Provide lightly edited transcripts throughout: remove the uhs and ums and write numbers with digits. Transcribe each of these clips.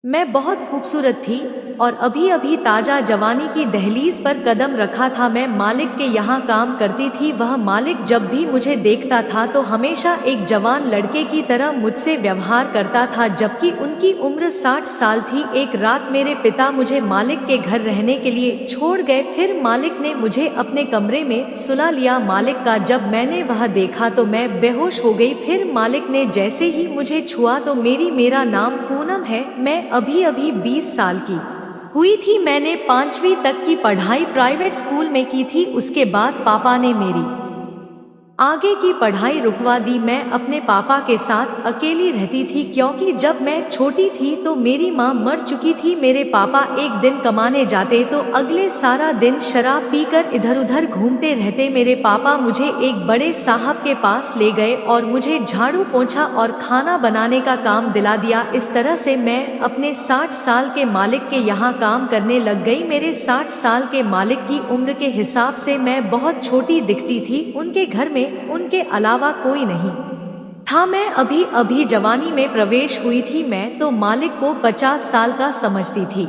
मैं बहुत खूबसूरत थी और अभी अभी ताजा जवानी की दहलीज पर कदम रखा था। मैं मालिक के यहाँ काम करती थी। वह मालिक जब भी मुझे देखता था तो हमेशा एक जवान लड़के की तरह मुझसे व्यवहार करता था, जबकि उनकी उम्र 60 साल थी। एक रात मेरे पिता मुझे मालिक के घर रहने के लिए छोड़ गए। फिर मालिक ने मुझे अपने कमरे में सुला लिया मालिक का। जब मैंने वह देखा तो मैं बेहोश हो गई। फिर मालिक ने जैसे ही मुझे छुआ तो मेरा नाम पूनम है। मैं अभी अभी 20 साल की हुई थी। मैंने 5वीं तक की पढ़ाई प्राइवेट स्कूल में की थी। उसके बाद पापा ने मेरी आगे की पढ़ाई रुकवा दी। मैं अपने पापा के साथ अकेली रहती थी, क्योंकि जब मैं छोटी थी तो मेरी माँ मर चुकी थी। मेरे पापा एक दिन कमाने जाते तो अगले सारा दिन शराब पीकर इधर उधर घूमते रहते। मेरे पापा मुझे एक बड़े साहब के पास ले गए और मुझे झाड़ू पोंछा और खाना बनाने का काम दिला दिया। इस तरह से मैं अपने 60 साल के मालिक के यहाँ काम करने लग गई। मेरे 60 साल के मालिक की उम्र के हिसाब से मैं बहुत छोटी दिखती थी। उनके घर में उनके अलावा कोई नहीं था। मैं अभी अभी जवानी में प्रवेश हुई थी। मैं तो मालिक को 50 साल का समझती थी,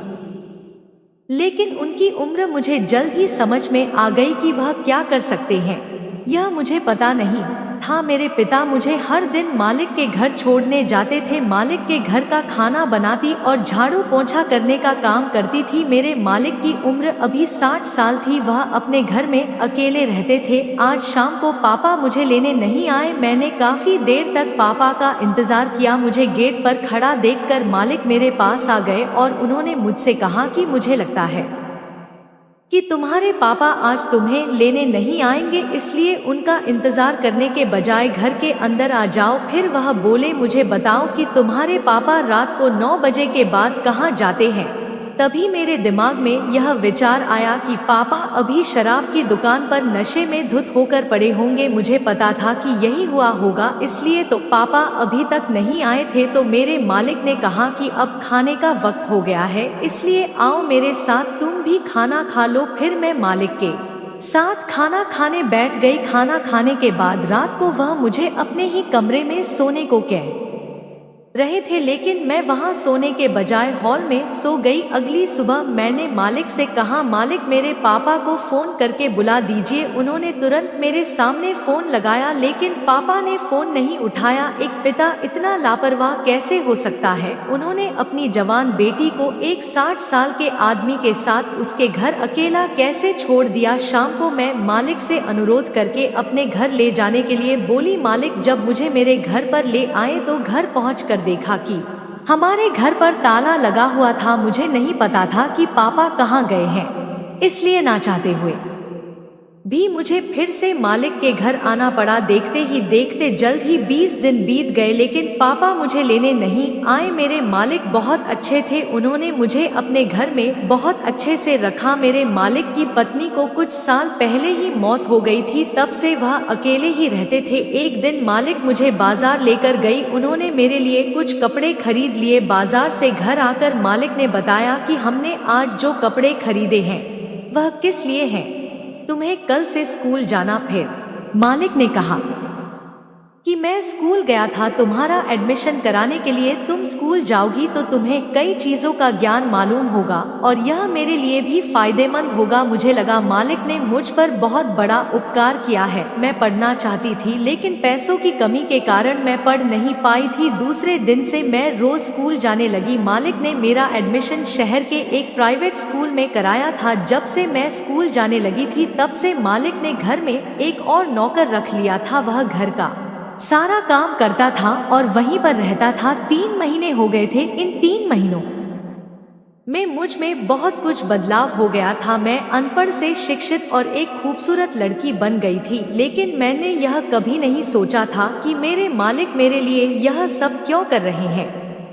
लेकिन उनकी उम्र मुझे जल्द ही समझ में आ गई कि वह क्या कर सकते हैं, यह मुझे पता नहीं था। मेरे पिता मुझे हर दिन मालिक के घर छोड़ने जाते थे। मालिक के घर का खाना बनाती और झाड़ू पोंछा करने का काम करती थी। मेरे मालिक की उम्र अभी 60 साल थी। वह अपने घर में अकेले रहते थे। आज शाम को पापा मुझे लेने नहीं आए। मैंने काफी देर तक पापा का इंतजार किया। मुझे गेट पर खड़ा देखकर मालिक मेरे पास आ गए और उन्होंने मुझसे कहा कि मुझे लगता है कि तुम्हारे पापा आज तुम्हें लेने नहीं आएंगे, इसलिए उनका इंतजार करने के बजाय घर के अंदर आ जाओ। फिर वह बोले, मुझे बताओ कि तुम्हारे पापा रात को 9 बजे के बाद कहाँ जाते हैं। तभी मेरे दिमाग में यह विचार आया कि पापा अभी शराब की दुकान पर नशे में धुत होकर पड़े होंगे। मुझे पता था कि यही हुआ होगा, इसलिए तो पापा अभी तक नहीं आए थे। तो मेरे मालिक ने कहा कि अब खाने का वक्त हो गया है, इसलिए आओ मेरे साथ, तुम भी खाना खा लो। फिर मैं मालिक के साथ खाना खाने बैठ गई। खाना खाने के बाद रात को वह मुझे अपने ही कमरे में सोने को कह रहे थे, लेकिन मैं वहां सोने के बजाय हॉल में सो गई। अगली सुबह मैंने मालिक से कहा, मालिक मेरे पापा को फोन करके बुला दीजिए। उन्होंने तुरंत मेरे सामने फोन लगाया, लेकिन पापा ने फोन नहीं उठाया। एक पिता इतना लापरवाह कैसे हो सकता है। उन्होंने अपनी जवान बेटी को एक 60 साल के आदमी के साथ उसके घर अकेला कैसे छोड़ दिया। शाम को मैं मालिक से अनुरोध करके अपने घर ले जाने के लिए बोली। मालिक जब मुझे मेरे घर पर ले आए तो घर पहुंचकर देखा कि हमारे घर पर ताला लगा हुआ था। मुझे नहीं पता था कि पापा कहाँ गए हैं, इसलिए ना चाहते हुए भी मुझे फिर से मालिक के घर आना पड़ा। देखते ही देखते जल्द ही 20 दिन बीत गए, लेकिन पापा मुझे लेने नहीं आए। मेरे मालिक बहुत अच्छे थे, उन्होंने मुझे अपने घर में बहुत अच्छे से रखा। मेरे मालिक की पत्नी को कुछ साल पहले ही मौत हो गई थी, तब से वह अकेले ही रहते थे। एक दिन मालिक मुझे बाजार लेकर गई। उन्होंने मेरे लिए कुछ कपड़े खरीद लिए। बाजार से घर आकर मालिक ने बताया कि हमने आज जो कपड़े खरीदे हैं वह किस लिए हैं, तुम्हें कल से स्कूल जाना। फिर मालिक ने कहा कि मैं स्कूल गया था तुम्हारा एडमिशन कराने के लिए। तुम स्कूल जाओगी तो तुम्हें कई चीजों का ज्ञान मालूम होगा और यह मेरे लिए भी फायदेमंद होगा। मुझे लगा मालिक ने मुझ पर बहुत बड़ा उपकार किया है। मैं पढ़ना चाहती थी, लेकिन पैसों की कमी के कारण मैं पढ़ नहीं पाई थी। दूसरे दिन से मैं रोज स्कूल जाने लगी। मालिक ने मेरा एडमिशन शहर के एक प्राइवेट स्कूल में कराया था। जब से मैं स्कूल जाने लगी थी तब से मालिक ने घर में एक और नौकर रख लिया था। वह घर का सारा काम करता था और वहीं पर रहता था। 3 महीने हो गए थे। इन 3 महीनों में मुझ में बहुत कुछ बदलाव हो गया था। मैं अनपढ़ से शिक्षित और एक खूबसूरत लड़की बन गई थी, लेकिन मैंने यह कभी नहीं सोचा था कि मेरे मालिक मेरे लिए यह सब क्यों कर रहे हैं।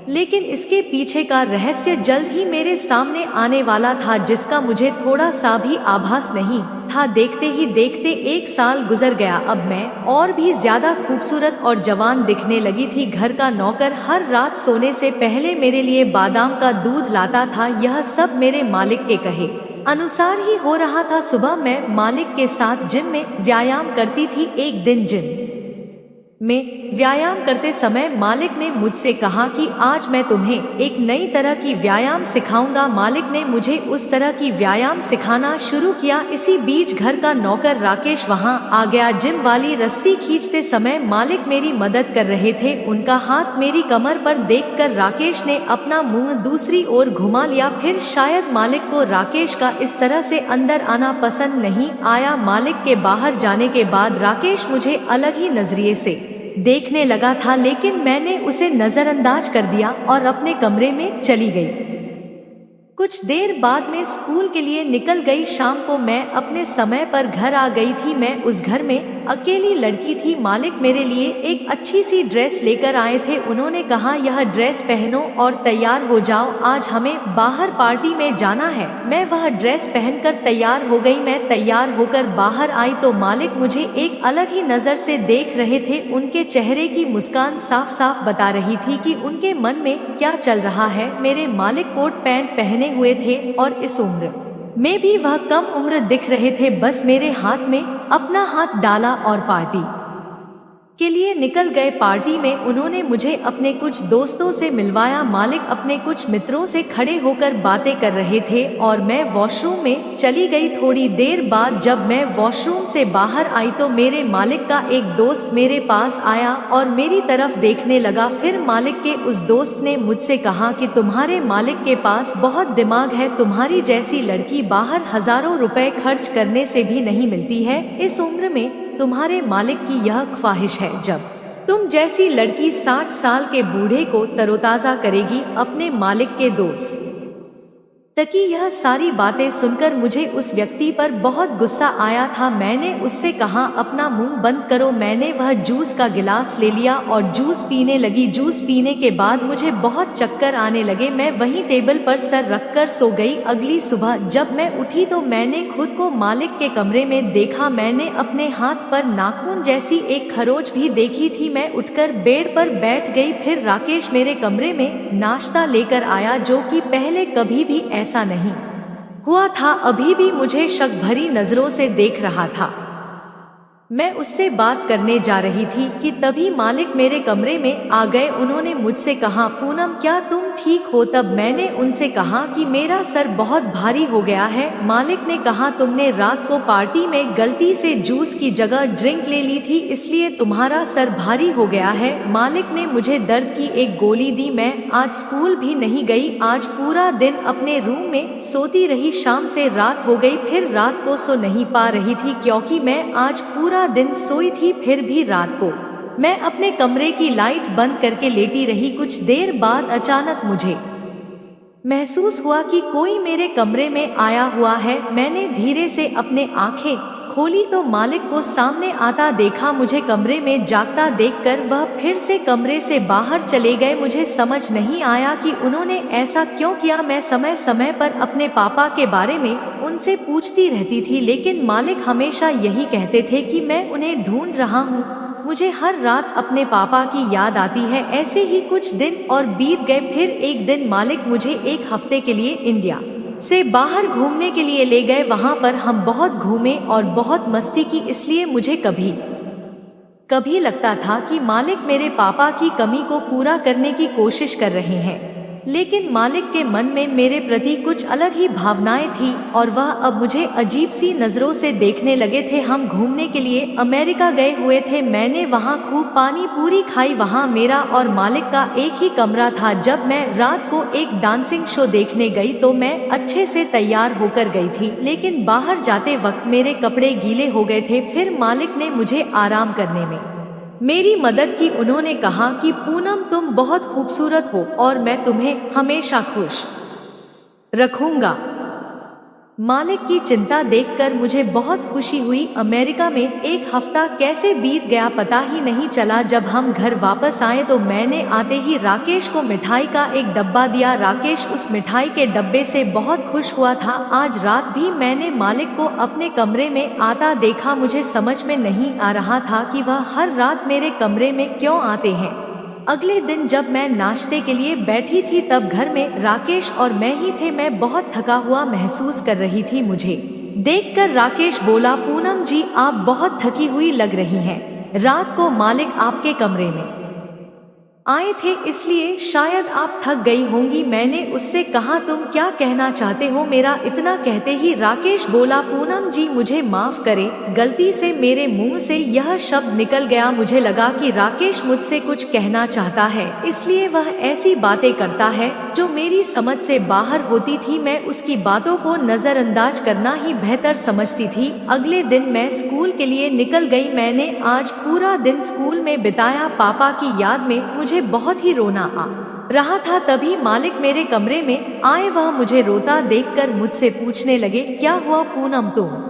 लेकिन इसके पीछे का रहस्य जल्द ही मेरे सामने आने वाला था, जिसका मुझे थोड़ा सा भी आभास नहीं था। देखते ही देखते 1 साल गुजर गया। अब मैं और भी ज्यादा खूबसूरत और जवान दिखने लगी थी। घर का नौकर हर रात सोने से पहले मेरे लिए बादाम का दूध लाता था। यह सब मेरे मालिक के कहे अनुसार ही हो रहा था। सुबह मैं मालिक के साथ जिम में व्यायाम करती थी। एक दिन जिम में व्यायाम करते समय मालिक ने मुझसे कहा कि आज मैं तुम्हें एक नई तरह की व्यायाम सिखाऊंगा। मालिक ने मुझे उस तरह की व्यायाम सिखाना शुरू किया। इसी बीच घर का नौकर राकेश वहां आ गया। जिम वाली रस्सी खींचते समय मालिक मेरी मदद कर रहे थे। उनका हाथ मेरी कमर पर देखकर राकेश ने अपना मुंह दूसरी ओर घुमा लिया। फिर शायद मालिक को राकेश का इस तरह से अंदर आना पसंद नहीं आया। मालिक के बाहर जाने के बाद राकेश मुझे अलग ही नजरिए से देखने लगा था, लेकिन मैंने उसे नजरअंदाज कर दिया और अपने कमरे में चली गई। कुछ देर बाद में स्कूल के लिए निकल गई। शाम को मैं अपने समय पर घर आ गई थी। मैं उस घर में अकेली लड़की थी। मालिक मेरे लिए एक अच्छी सी ड्रेस लेकर आए थे। उन्होंने कहा यह ड्रेस पहनो और तैयार हो जाओ, आज हमें बाहर पार्टी में जाना है। मैं वह ड्रेस पहनकर तैयार हो गई। मैं तैयार होकर बाहर आई तो मालिक मुझे एक अलग ही नजर से देख रहे थे। उनके चेहरे की मुस्कान साफ साफ बता रही थी कि उनके मन में क्या चल रहा है। मेरे मालिक कोट पैंट पहने हुए थे और इस उम्र में भी वह कम उम्र दिख रहे थे। बस मेरे हाथ में अपना हाथ डाला और पार्टी के लिए निकल गए। पार्टी में उन्होंने मुझे अपने कुछ दोस्तों से मिलवाया। मालिक अपने कुछ मित्रों से खड़े होकर बातें कर रहे थे और मैं वॉशरूम में चली गई। थोड़ी देर बाद जब मैं वॉशरूम से बाहर आई तो मेरे मालिक का एक दोस्त मेरे पास आया और मेरी तरफ देखने लगा। फिर मालिक के उस दोस्त ने मुझसे कहा कि तुम्हारे मालिक के पास बहुत दिमाग है, तुम्हारी जैसी लड़की बाहर हजारों रुपए खर्च करने से भी नहीं मिलती है। इस उम्र में तुम्हारे मालिक की यह ख्वाहिश है जब तुम जैसी लड़की 60 साल के बूढ़े को तरोताजा करेगी। अपने मालिक के दोस्त तकी यह सारी बातें सुनकर मुझे उस व्यक्ति पर बहुत गुस्सा आया था। मैंने उससे कहा अपना मुंह बंद करो। मैंने वह जूस का गिलास ले लिया और जूस पीने लगी। जूस पीने के बाद मुझे बहुत चक्कर आने लगे। मैं वहीं टेबल पर सर रखकर सो गई। अगली सुबह जब मैं उठी तो मैंने खुद को मालिक के कमरे में देखा। मैंने अपने हाथ पर नाखून जैसी एक खरोच भी देखी थी। मैं उठकर बेड पर बैठ गई। फिर राकेश मेरे कमरे में नाश्ता लेकर आया, जो कि पहले कभी भी ऐसा नहीं हुआ था। अभी भी मुझे शक भरी नजरों से देख रहा था। मैं उससे बात करने जा रही थी कि तभी मालिक मेरे कमरे में आ गए। उन्होंने मुझसे कहा पूनम क्या तुम ठीक हो? तब मैंने उनसे कहा कि मेरा सर बहुत भारी हो गया है। मालिक ने कहा तुमने रात को पार्टी में गलती से जूस की जगह ड्रिंक ले ली थी, इसलिए तुम्हारा सर भारी हो गया है। मालिक ने मुझे दर्द की एक गोली दी। मैं आज स्कूल भी नहीं गई। आज पूरा दिन अपने रूम में सोती रही। शाम से रात हो गई, फिर रात को सो नहीं पा रही थी क्योंकि मैं आज पूरा दिन सोई थी। फिर भी रात को मैं अपने कमरे की लाइट बंद करके लेटी रही। कुछ देर बाद अचानक मुझे महसूस हुआ कि कोई मेरे कमरे में आया हुआ है। मैंने धीरे से अपने आंखें खोली तो मालिक को सामने आता देखा। मुझे कमरे में जागता देखकर वह फिर से कमरे से बाहर चले गए। मुझे समझ नहीं आया कि उन्होंने ऐसा क्यों किया। मैं समय समय पर अपने पापा के बारे में उनसे पूछती रहती थी, लेकिन मालिक हमेशा यही कहते थे कि मैं उन्हें ढूंढ रहा हूँ। मुझे हर रात अपने पापा की याद आती है। ऐसे ही कुछ दिन और बीत गए। फिर एक दिन मालिक मुझे एक हफ्ते के लिए इंडिया से बाहर घूमने के लिए ले गए। वहां पर हम बहुत घूमे और बहुत मस्ती की, इसलिए मुझे कभी कभी लगता था कि मालिक मेरे पापा की कमी को पूरा करने की कोशिश कर रहे हैं, लेकिन मालिक के मन में मेरे प्रति कुछ अलग ही भावनाएं थी और वह अब मुझे अजीब सी नजरों से देखने लगे थे। हम घूमने के लिए अमेरिका गए हुए थे। मैंने वहां खूब पानी पूरी खाई। वहां मेरा और मालिक का एक ही कमरा था। जब मैं रात को एक डांसिंग शो देखने गई तो मैं अच्छे से तैयार होकर गई थी, लेकिन बाहर जाते वक्त मेरे कपड़े गीले हो गए थे। फिर मालिक ने मुझे आराम करने में मेरी मदद की। उन्होंने कहा कि पूनम तुम बहुत खूबसूरत हो और मैं तुम्हें हमेशा खुश रखूंगा। मालिक की चिंता देखकर मुझे बहुत खुशी हुई। अमेरिका में एक हफ्ता कैसे बीत गया पता ही नहीं चला। जब हम घर वापस आए तो मैंने आते ही राकेश को मिठाई का एक डब्बा दिया। राकेश उस मिठाई के डब्बे से बहुत खुश हुआ था। आज रात भी मैंने मालिक को अपने कमरे में आता देखा। मुझे समझ में नहीं आ रहा था कि वह हर रात मेरे कमरे में क्यों आते हैं। अगले दिन जब मैं नाश्ते के लिए बैठी थी तब घर में राकेश और मैं ही थे। मैं बहुत थका हुआ महसूस कर रही थी। मुझे देखकर राकेश बोला पूनम जी आप बहुत थकी हुई लग रही हैं। रात को मालिक आपके कमरे में आए थे, इसलिए शायद आप थक गई होंगी। मैंने उससे कहा तुम क्या कहना चाहते हो मेरा? इतना कहते ही राकेश बोला पूनम जी मुझे माफ करें, गलती से मेरे मुंह से यह शब्द निकल गया। मुझे लगा कि राकेश मुझसे कुछ कहना चाहता है, इसलिए वह ऐसी बातें करता है जो मेरी समझ से बाहर होती थी। मैं उसकी बातों को नजरअंदाज करना ही बेहतर समझती थी। अगले दिन मैं स्कूल के लिए निकल गई। मैंने आज पूरा दिन स्कूल में बिताया। पापा की याद में मुझे बहुत ही रोना आ रहा था। तभी मालिक मेरे कमरे में आए। वह मुझे रोता देखकर मुझसे पूछने लगे, क्या हुआ पूनम, तुम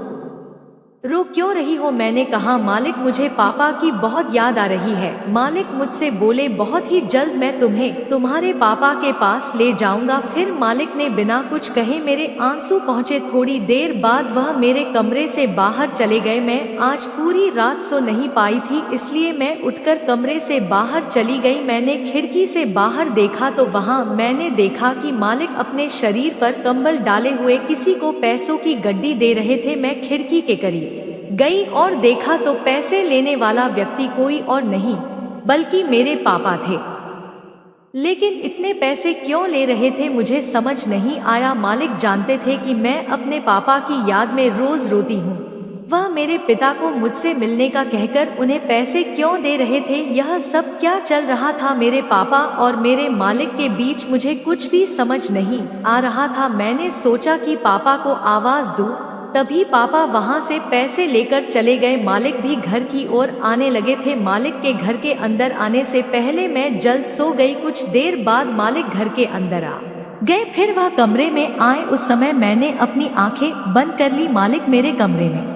रो क्यों रही हो? मैंने कहा मालिक मुझे पापा की बहुत याद आ रही है। मालिक मुझसे बोले बहुत ही जल्द मैं तुम्हें तुम्हारे पापा के पास ले जाऊंगा। फिर मालिक ने बिना कुछ कहे मेरे आंसू पहुँचे। थोड़ी देर बाद वह मेरे कमरे से बाहर चले गए। मैं आज पूरी रात सो नहीं पाई थी, इसलिए मैं उठकर कमरे से बाहर चली गई। मैंने खिड़की से बाहर देखा तो वहाँ मैंने देखा कि मालिक अपने शरीर पर कंबल डाले हुए किसी को पैसों की गड्डी दे रहे थे। मैं खिड़की के करीब गई और देखा तो पैसे लेने वाला व्यक्ति कोई और नहीं बल्कि मेरे पापा थे। लेकिन इतने पैसे क्यों ले रहे थे मुझे समझ नहीं आया। मालिक जानते थे कि मैं अपने पापा की याद में रोज रोती हूँ। वह मेरे पिता को मुझसे मिलने का कहकर उन्हें पैसे क्यों दे रहे थे? यह सब क्या चल रहा था मेरे पापा और मेरे मालिक के बीच? मुझे कुछ भी समझ नहीं आ रहा था। मैंने सोचा कि पापा को आवाज दूं, तभी पापा वहां से पैसे लेकर चले गए। मालिक भी घर की ओर आने लगे थे। मालिक के घर के अंदर आने से पहले मैं जल्द सो गई। कुछ देर बाद मालिक घर के अंदर आ गए, फिर वह कमरे में आए। उस समय मैंने अपनी आंखें बंद कर ली। मालिक मेरे कमरे में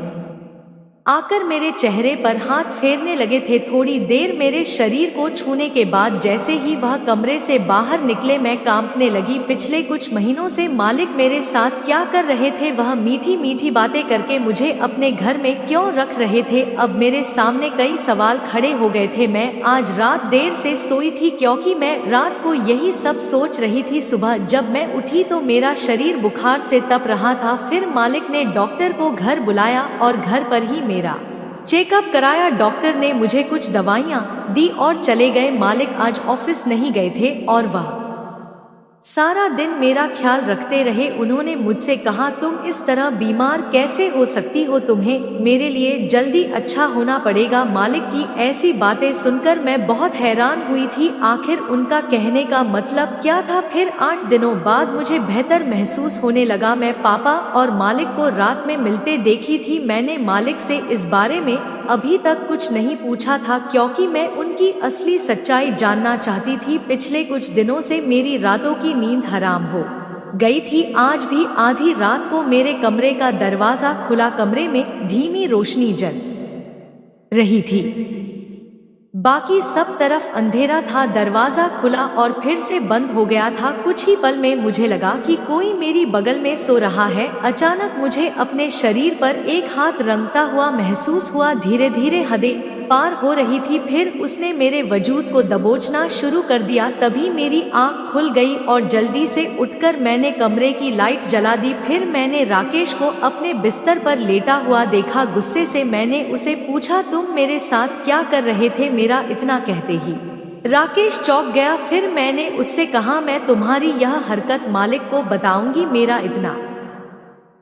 आकर मेरे चेहरे पर हाथ फेरने लगे थे। थोड़ी देर मेरे शरीर को छूने के बाद जैसे ही वह कमरे से बाहर निकले मैं कांपने लगी। पिछले कुछ महीनों से मालिक मेरे साथ क्या कर रहे थे? वह मीठी मीठी बातें करके मुझे अपने घर में क्यों रख रहे थे? अब मेरे सामने कई सवाल खड़े हो गए थे। मैं आज रात देर से सोई थी क्योंकि मैं रात को यही सब सोच रही थी। सुबह जब मैं उठी तो मेरा शरीर बुखार से तप रहा था। फिर मालिक ने डॉक्टर को घर बुलाया और घर पर ही मेरा चेकअप कराया। डॉक्टर ने मुझे कुछ दवाइयाँ दी और चले गए। मालिक आज ऑफिस नहीं गए थे और वह सारा दिन मेरा ख्याल रखते रहे। उन्होंने मुझसे कहा तुम इस तरह बीमार कैसे हो सकती हो? तुम्हें मेरे लिए जल्दी अच्छा होना पड़ेगा। मालिक की ऐसी बातें सुनकर मैं बहुत हैरान हुई थी। आखिर उनका कहने का मतलब क्या था? फिर 8 दिनों बाद मुझे बेहतर महसूस होने लगा। मैं पापा और मालिक को रात में मिलते देखी थी। मैंने मालिक से इस बारे में अभी तक कुछ नहीं पूछा था क्योंकि मैं उनकी असली सच्चाई जानना चाहती थी। पिछले कुछ दिनों से मेरी रातों की नींद हराम हो गई थी। आज भी आधी रात को मेरे कमरे का दरवाजा खुला, कमरे में धीमी रोशनी जल रही थी, बाकी सब तरफ अंधेरा था। दरवाजा खुला और फिर से बंद हो गया था। कुछ ही पल में मुझे लगा कि कोई मेरी बगल में सो रहा है। अचानक मुझे अपने शरीर पर एक हाथ रंगता हुआ महसूस हुआ। धीरे धीरे हदें पार हो रही थी। फिर उसने मेरे वजूद को दबोचना शुरू कर दिया। तभी मेरी आंख खुल गई और जल्दी से उठकर मैंने कमरे की लाइट जला दी। फिर मैंने राकेश को अपने बिस्तर पर लेटा हुआ देखा। गुस्से से मैंने उसे पूछा तुम मेरे साथ क्या कर रहे थे? मेरा इतना कहते ही राकेश चौंक गया। फिर मैंने उससे कहा मैं तुम्हारी यह हरकत मालिक को बताऊंगी। मेरा इतना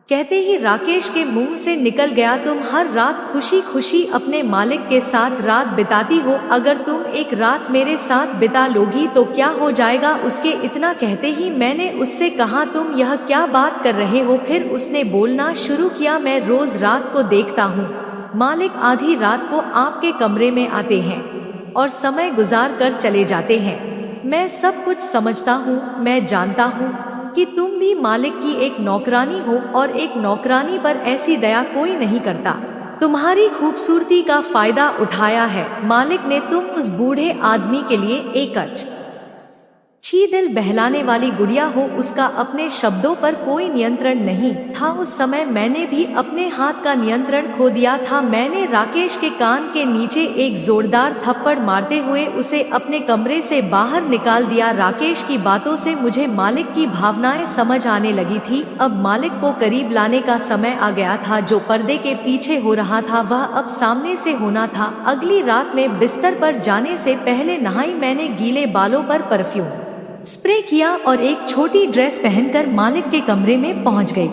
कहते ही राकेश के मुंह से निकल गया तुम हर रात खुशी खुशी अपने मालिक के साथ रात बिताती हो। अगर तुम एक रात मेरे साथ बिता लोगी तो क्या हो जाएगा उसके? इतना कहते ही मैंने उससे कहा तुम यह क्या बात कर रहे हो? फिर उसने बोलना शुरू किया मैं रोज रात को देखता हूँ मालिक आधी रात को आपके कमरे में आते हैं और समय गुजार कर चले जाते हैं। मैं सब कुछ समझता हूँ। मैं जानता हूँ कि तुम भी मालिक की एक नौकरानी हो और एक नौकरानी पर ऐसी दया कोई नहीं करता। तुम्हारी खूबसूरती का फायदा उठाया है मालिक ने। तुम उस बूढ़े आदमी के लिए एक अच्छी छी दिल बहलाने वाली गुड़िया हो, उसका अपने शब्दों पर कोई नियंत्रण नहीं था। उस समय मैंने भी अपने हाथ का नियंत्रण खो दिया था। मैंने राकेश के कान के नीचे एक जोरदार थप्पड़ मारते हुए उसे अपने कमरे से बाहर निकाल दिया। राकेश की बातों से मुझे मालिक की भावनाएं समझ आने लगी थी। अब मालिक को करीब लाने का समय आ गया था। जो पर्दे के पीछे हो रहा था वह अब सामने से होना था। अगली रात में बिस्तर पर जाने से पहले नहाई। मैंने गीले बालों पर परफ्यूम स्प्रे किया और एक छोटी ड्रेस पहनकर मालिक के कमरे में पहुंच गई।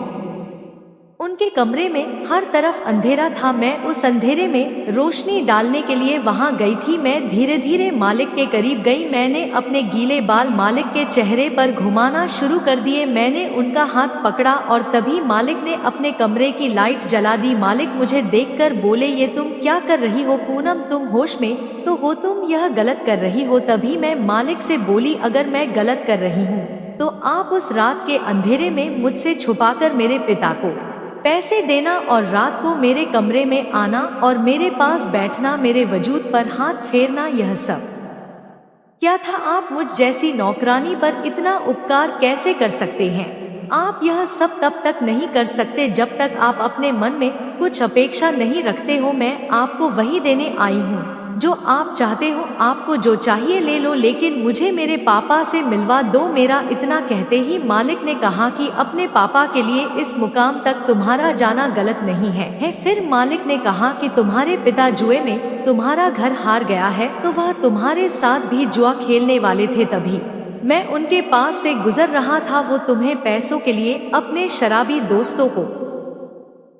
उनके कमरे में हर तरफ अंधेरा था। मैं उस अंधेरे में रोशनी डालने के लिए वहां गई थी। मैं धीरे धीरे मालिक के करीब गई। मैंने अपने गीले बाल मालिक के चेहरे पर घुमाना शुरू कर दिए। मैंने उनका हाथ पकड़ा और तभी मालिक ने अपने कमरे की लाइट जला दी। मालिक मुझे देखकर बोले, ये तुम क्या कर रही हो पूनम, तुम होश में तो हो, तुम यह गलत कर रही हो। तभी मैं मालिक से बोली, अगर मैं गलत कर रही हूँ तो आप उस रात के अंधेरे में मुझसे छुपाकर मेरे पिता को पैसे देना और रात को मेरे कमरे में आना और मेरे पास बैठना, मेरे वजूद पर हाथ फेरना, यह सब क्या था? आप मुझ जैसी नौकरानी पर इतना उपकार कैसे कर सकते हैं? आप यह सब तब तक नहीं कर सकते जब तक आप अपने मन में कुछ अपेक्षा नहीं रखते हो। मैं आपको वही देने आई हूँ जो आप चाहते हो। आपको जो चाहिए ले लो, लेकिन मुझे मेरे पापा से मिलवा दो मेरा। इतना कहते ही मालिक ने कहा कि अपने पापा के लिए इस मुकाम तक तुम्हारा जाना गलत नहीं है। फिर मालिक ने कहा कि तुम्हारे पिता जुए में तुम्हारा घर हार गया है तो वह तुम्हारे साथ भी जुआ खेलने वाले थे। तभी मैं उनके पास से गुजर रहा था। वो तुम्हें पैसों के लिए अपने शराबी दोस्तों को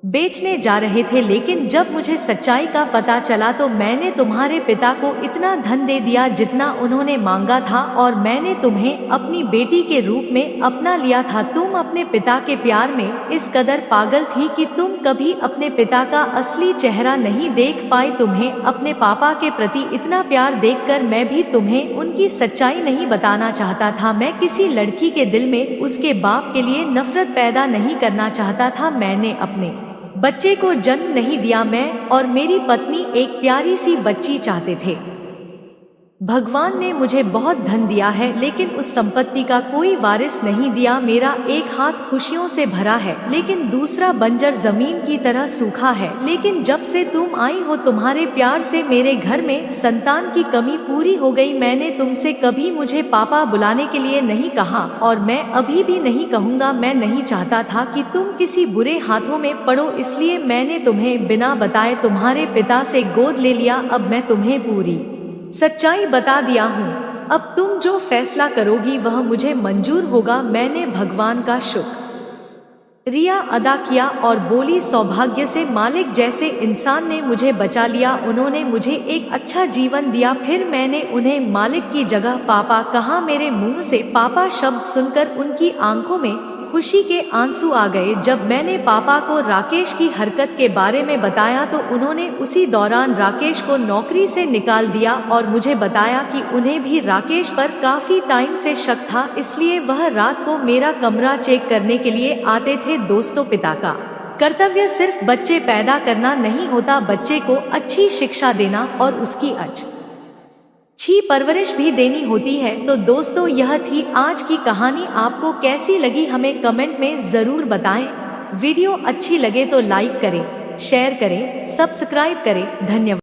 बेचने जा रहे थे, लेकिन जब मुझे सच्चाई का पता चला तो मैंने तुम्हारे पिता को इतना धन दे दिया जितना उन्होंने मांगा था और मैंने तुम्हें अपनी बेटी के रूप में अपना लिया था। तुम अपने पिता के प्यार में इस कदर पागल थी कि तुम कभी अपने पिता का असली चेहरा नहीं देख पाई। तुम्हें अपने पापा के प्रति इतना प्यार देखकर मैं भी तुम्हें उनकी सच्चाई नहीं बताना चाहता था। मैं किसी लड़की के दिल में उसके बाप के लिए नफरत पैदा नहीं करना चाहता था। मैंने अपने बच्चे को जन्म नहीं दिया। मैं और मेरी पत्नी एक प्यारी सी बच्ची चाहते थे। भगवान ने मुझे बहुत धन दिया है लेकिन उस संपत्ति का कोई वारिस नहीं दिया। मेरा एक हाथ खुशियों से भरा है लेकिन दूसरा बंजर जमीन की तरह सूखा है। लेकिन जब से तुम आई हो तुम्हारे प्यार से मेरे घर में संतान की कमी पूरी हो गई। मैंने तुमसे कभी मुझे पापा बुलाने के लिए नहीं कहा और मैं अभी भी नहीं कहूँगा। मैं नहीं चाहता था कि तुम किसी बुरे हाथों में पड़ो, इसलिए मैंने तुम्हें बिना बताए तुम्हारे पिता से गोद ले लिया। अब मैं तुम्हें पूरी सच्चाई बता दिया हूँ। अब तुम जो फैसला करोगी वह मुझे मंजूर होगा। मैंने भगवान का शुक्रिया अदा किया और बोली, सौभाग्य से मालिक जैसे इंसान ने मुझे बचा लिया। उन्होंने मुझे एक अच्छा जीवन दिया। फिर मैंने उन्हें मालिक की जगह पापा कहा। मेरे मुंह से पापा शब्द सुनकर उनकी आंखों में खुशी के आंसू आ गए। जब मैंने पापा को राकेश की हरकत के बारे में बताया तो उन्होंने उसी दौरान राकेश को नौकरी से निकाल दिया और मुझे बताया कि उन्हें भी राकेश पर काफी टाइम से शक था, इसलिए वह रात को मेरा कमरा चेक करने के लिए आते थे। दोस्तों, पिता का कर्तव्य सिर्फ बच्चे पैदा करना नहीं होता, बच्चे को अच्छी शिक्षा देना और उसकी अच्छी परवरिश भी देनी होती है। तो दोस्तों, यह थी आज की कहानी। आपको कैसी लगी हमें कमेंट में जरूर बताएं। वीडियो अच्छी लगे तो लाइक करें, शेयर करें, सब्सक्राइब करें। धन्यवाद।